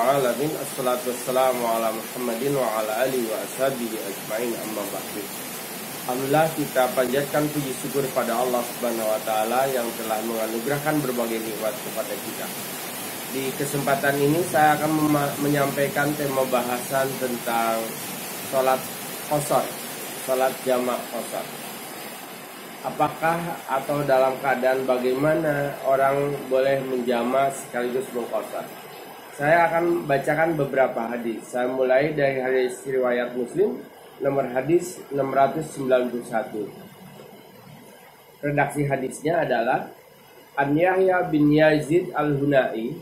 alamin. Assalatu wassalamu ala Muhammadin wa ala alihi wa ashabihi ajmain, amma ba'du. Alhamdulillah, kita panjatkan puji syukur pada Allah Subhanahu wa taala yang telah menganugerahkan berbagai nikmat kepada kita. Di kesempatan ini saya akan menyampaikan tema bahasan tentang sholat qashar, sholat jamak qashar. Apakah atau dalam keadaan bagaimana orang boleh menjamak sekaligus mengqashar? Saya akan bacakan beberapa hadis. Saya mulai dari hadis riwayat Muslim nomor hadis 691. Redaksi hadisnya adalah An Yahya bin Yazid al-Hunai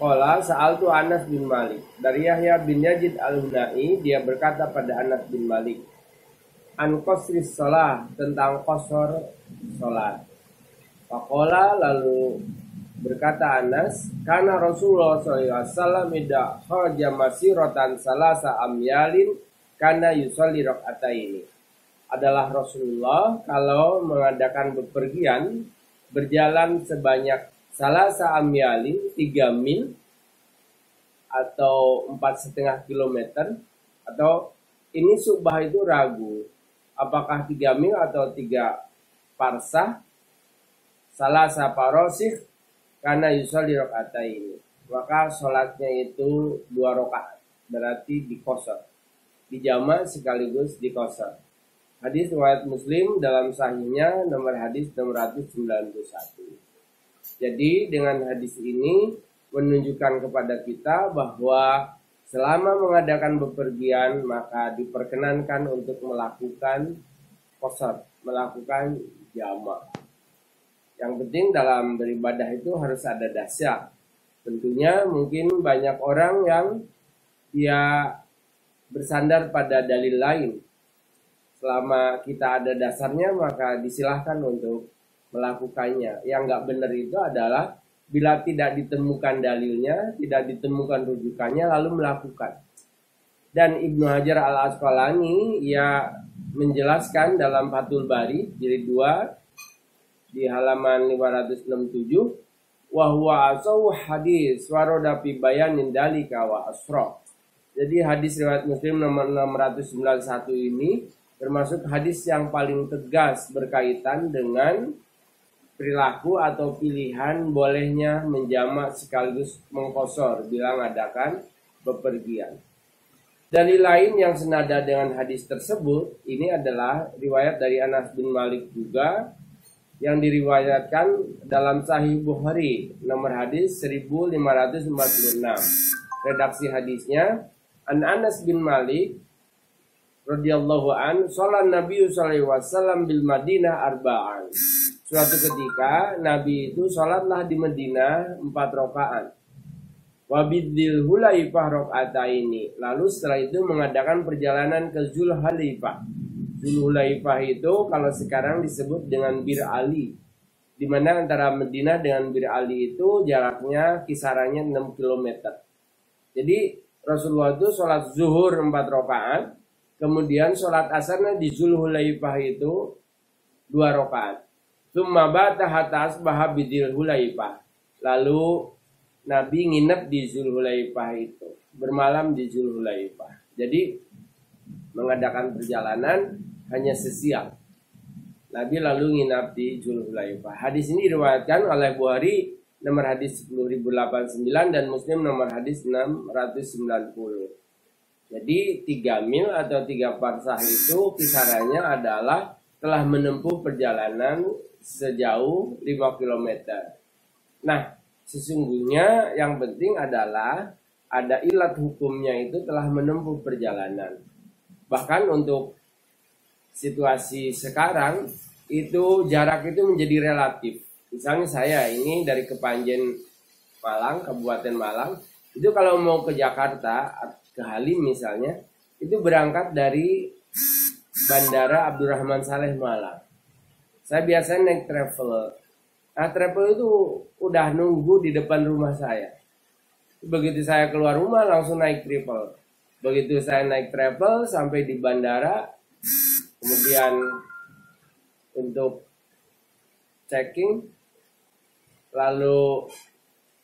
qala sa'altu Anas bin Malik. Dari Yahya bin Yazid al-Hunai, dia berkata pada Anas bin Malik, an qasris shalah, tentang qashar salat. Faqala, lalu berkata Anas, karena Rasulullah SAW idza kharaja masiratan salasa amyalin kana yusalli raka'ataini. Adalah Rasulullah kalau mengadakan bepergian berjalan sebanyak salasa amyalin, 3 mil atau 4,5 kilometer, atau ini subah itu ragu apakah 3 mil atau 3 parsah, salasa parosih karena yusalli raka'ataini, maka sholatnya itu 2 rakaat, berarti diqashar, dijamak sekaligus diqashar. Hadis riwayat Muslim dalam sahihnya nomor hadis 691. Jadi dengan hadis ini menunjukkan kepada kita bahwa selama mengadakan bepergian maka diperkenankan untuk melakukan qashar, melakukan jamak. Yang penting dalam beribadah itu harus ada dasar. Tentunya mungkin banyak orang yang dia bersandar pada dalil lain. Selama kita ada dasarnya maka disilahkan untuk melakukannya. Yang nggak benar itu adalah bila tidak ditemukan dalilnya, tidak ditemukan rujukannya lalu melakukan. Dan Ibnu Hajar al-Asqalani ia menjelaskan dalam Fathul Bari jilid 2 di halaman 567, wa huwa asaw hadis waroda fi bayanin dalika wa asra. Jadi hadis riwayat Muslim nomor 691 ini termasuk hadis yang paling tegas berkaitan dengan perilaku atau pilihan bolehnya menjamak sekaligus mengqashar bila mengadakan bepergian. Dalil lain yang senada dengan hadis tersebut ini adalah riwayat dari Anas bin Malik juga, yang diriwayatkan dalam Sahih Bukhari nomor hadis 1546. Redaksi hadisnya, An Anas bin Malik radhiyallahu an, sholat Nabi sallallahu alaihi wasallam bil Madinah arba'an. Suatu ketika Nabi itu sholatlah di Madinah 4 rakaat. Wa bidzil hulaifah raka'ataini. Lalu setelah itu mengadakan perjalanan ke Zulhulaifah. Zulhulaifah itu kalau sekarang disebut dengan Bir Ali, di mana antara Madinah dengan Bir Ali itu jaraknya kisarannya 6 km. Jadi Rasulullah itu sholat zuhur 4 rakaat, kemudian sholat asarnya di Zulhulaifah itu 2 rakaat. Tsumma bata hatta asbaha bidil hulaifah. Lalu Nabi nginep di Zulhulaifah itu, bermalam di Zulhulaifah. Jadi mengadakan perjalanan hanya sesiang. Nabi lalu nginap di Zulhulaifah. Hadis ini diriwayatkan oleh Bukhari nomor hadis 10.089 dan Muslim nomor hadis 690. Jadi 3 mil atau 3 parsah itu kisarannya adalah telah menempuh perjalanan sejauh 5 km. Nah, sesungguhnya yang penting adalah ada ilat hukumnya itu telah menempuh perjalanan. Bahkan untuk situasi sekarang itu jarak itu menjadi relatif. Misalnya saya ini dari Kepanjen Malang, Kabupaten Malang, itu kalau mau ke Jakarta, ke Halim misalnya, itu berangkat dari Bandara Abdurrahman Saleh Malang. Saya biasanya naik travel. Nah, travel itu udah nunggu di depan rumah saya. Begitu saya keluar rumah langsung naik travel. Begitu saya naik travel sampai di bandara, kemudian untuk checking, lalu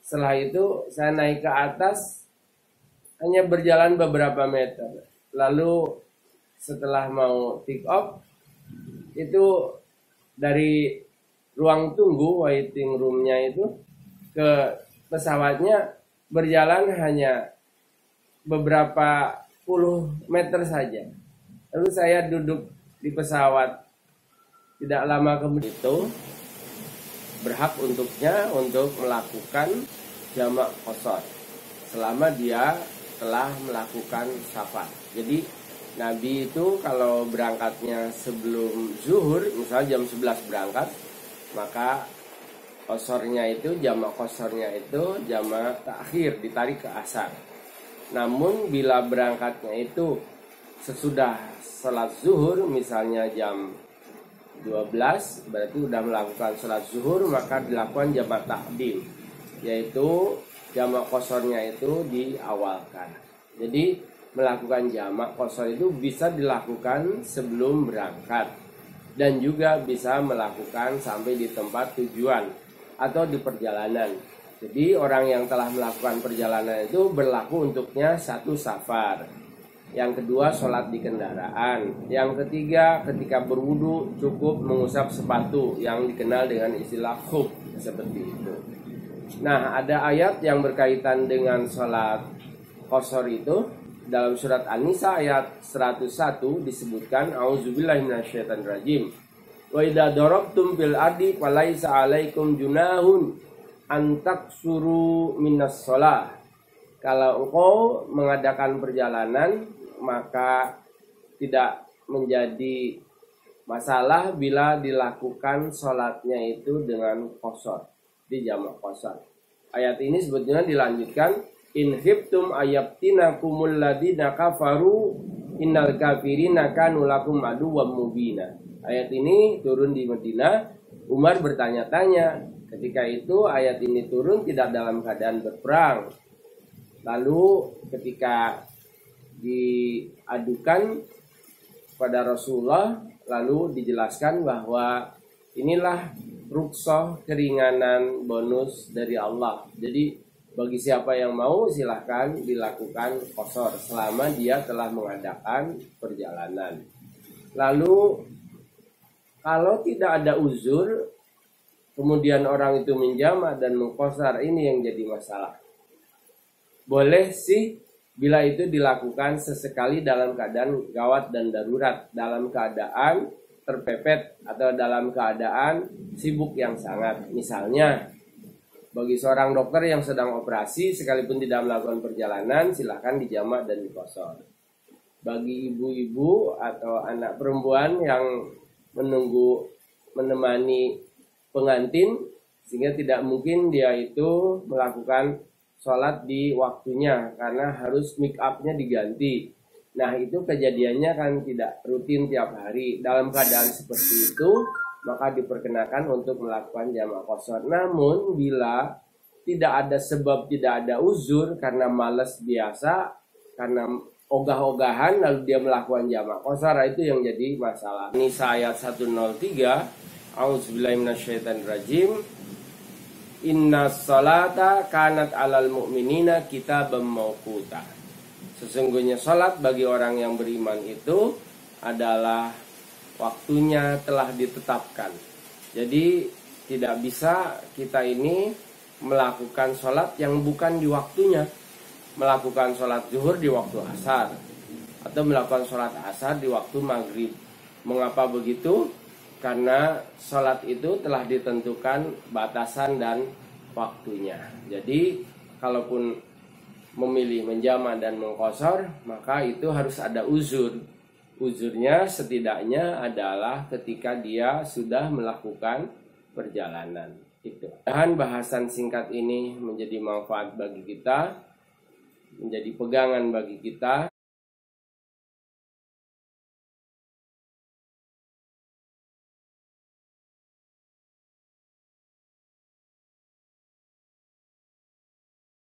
setelah itu saya naik ke atas hanya berjalan beberapa meter. Lalu setelah mau take off, itu dari ruang tunggu waiting roomnya itu ke pesawatnya berjalan hanya beberapa puluh meter saja. Lalu saya duduk di pesawat. Tidak lama kemudian itu berhak untuknya untuk melakukan jamak qashar selama dia telah melakukan safar. Jadi Nabi itu kalau berangkatnya sebelum zuhur, misalnya jam 11 berangkat, maka qasharnya itu, jamak qasharnya itu jamak takhir, ditarik ke asar. Namun bila berangkatnya itu sesudah sholat zuhur, misalnya jam 12, berarti sudah melakukan sholat zuhur, maka dilakukan jamak takdim, yaitu jamak qasharnya itu diawalkan. Jadi melakukan jamak qashar itu bisa dilakukan sebelum berangkat dan juga bisa melakukan sampai di tempat tujuan atau di perjalanan. Jadi orang yang telah melakukan perjalanan itu berlaku untuknya satu safar. Yang kedua sholat di kendaraan. Yang ketiga ketika berwudu cukup mengusap sepatu yang dikenal dengan istilah khuf, seperti itu. Nah, ada ayat yang berkaitan dengan sholat qashar itu. Dalam surat An-Nisa ayat 101 disebutkan auzubillahi minasyaitonir rajim. Wa idza darabtum fil ardi falaisa 'alaikum junahun an taksuru minas shalah. Kalau engkau mengadakan perjalanan, maka tidak menjadi masalah bila dilakukan sholatnya itu dengan qashar, di jamak qashar. Ayat ini sebetulnya dilanjutkan, in khiftum ayabtinakumul ladina kafaru innal kafirina kanu lakum aduwwam mubina. Ayat ini turun di Madinah. Umar bertanya-tanya. Ketika itu ayat ini turun tidak dalam keadaan berperang. Lalu ketika diadukan pada Rasulullah, lalu dijelaskan bahwa inilah rukhsah, keringanan, bonus dari Allah. Jadi bagi siapa yang mau silahkan dilakukan qashar selama dia telah mengadakan perjalanan. Lalu kalau tidak ada uzur, kemudian orang itu menjamak dan mengqashar, ini yang jadi masalah. Boleh sih bila itu dilakukan sesekali dalam keadaan gawat dan darurat, dalam keadaan terpepet atau dalam keadaan sibuk yang sangat. Misalnya bagi seorang dokter yang sedang operasi sekalipun tidak melakukan perjalanan, silahkan dijamak dan diqashar. Bagi ibu-ibu atau anak perempuan yang menemani pengantin sehingga tidak mungkin dia itu melakukan sholat di waktunya karena harus make upnya diganti. Nah, itu kejadiannya kan tidak rutin tiap hari. Dalam keadaan seperti itu maka diperkenakan untuk melakukan jamak qashar. Namun bila tidak ada sebab, tidak ada uzur karena malas biasa, karena ogah-ogahan lalu dia melakukan jamak qashar, itu yang jadi masalah. Nisa ayat 103, auzubillahi minasyaitonir rajim. Innas salata kanat 'alal mu'minina kitaban mauquta. Sesungguhnya salat bagi orang yang beriman itu adalah waktunya telah ditetapkan. Jadi tidak bisa kita ini melakukan sholat yang bukan di waktunya. Melakukan sholat zuhur di waktu asar, atau melakukan sholat asar di waktu maghrib. Mengapa begitu? Karena sholat itu telah ditentukan batasan dan waktunya. Jadi kalaupun memilih menjamak dan mengqashar, maka itu harus ada uzur. Uzurnya setidaknya adalah ketika dia sudah melakukan perjalanan. Itu. Dan bahasan singkat ini menjadi manfaat bagi kita, menjadi pegangan bagi kita.